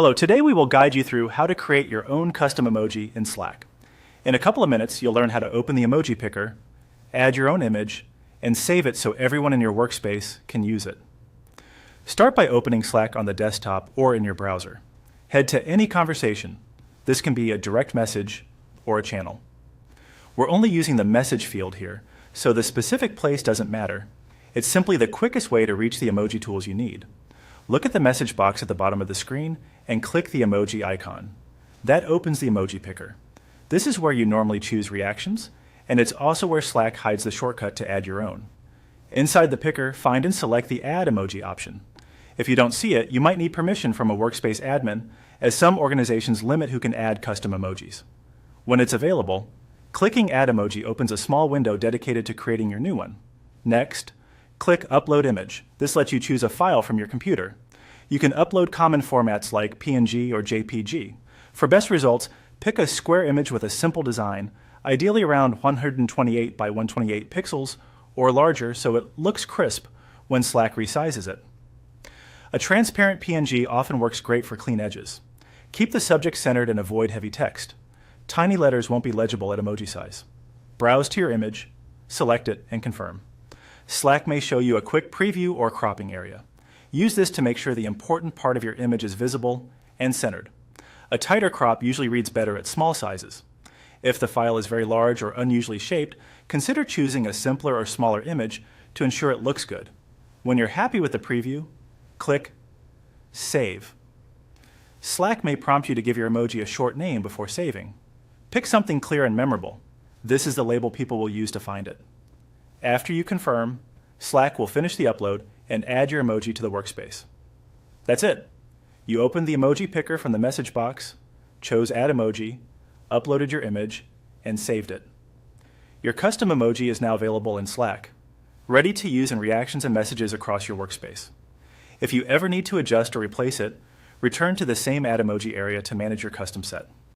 Hello, today we will guide you through how to create your own custom emoji in Slack. In a couple of minutes, you'll learn how to open the emoji picker, add your own image, and save it so everyone in your workspace can use it. Start by opening Slack on the desktop or in your browser. Head to any conversation. This can be a direct message or a channel. We're only using the message field here, so the specific place doesn't matter. It's simply the quickest way to reach the emoji tools you need. Look at the message box at the bottom of the screen and click the emoji icon. That opens the emoji picker. This is where you normally choose reactions, and it's also where Slack hides the shortcut to add your own. Inside the picker, find and select the Add Emoji option. If you don't see it, you might need permission from a Workspace admin, as some organizations limit who can add custom emojis. When it's available, clicking Add Emoji opens a small window dedicated to creating your new one. Next, click Upload Image. This lets you choose a file from your computer. You can upload common formats like PNG or JPG. For best results, pick a square image with a simple design, ideally around 128 by 128 pixels or larger so it looks crisp when Slack resizes it. A transparent PNG often works great for clean edges. Keep the subject centered and avoid heavy text. Tiny letters won't be legible at emoji size. Browse to your image, select it, and confirm. Slack may show you a quick preview or cropping area. Use this to make sure the important part of your image is visible and centered. A tighter crop usually reads better at small sizes. If the file is very large or unusually shaped, consider choosing a simpler or smaller image to ensure it looks good. When you're happy with the preview, click Save. Slack may prompt you to give your emoji a short name before saving. Pick something clear and memorable. This is the label people will use to find it. After you confirm, Slack will finish the upload and add your emoji to the workspace. That's it. You opened the emoji picker from the message box, chose Add Emoji, uploaded your image, and saved it. Your custom emoji is now available in Slack, ready to use in reactions and messages across your workspace. If you ever need to adjust or replace it, return to the same Add Emoji area to manage your custom set.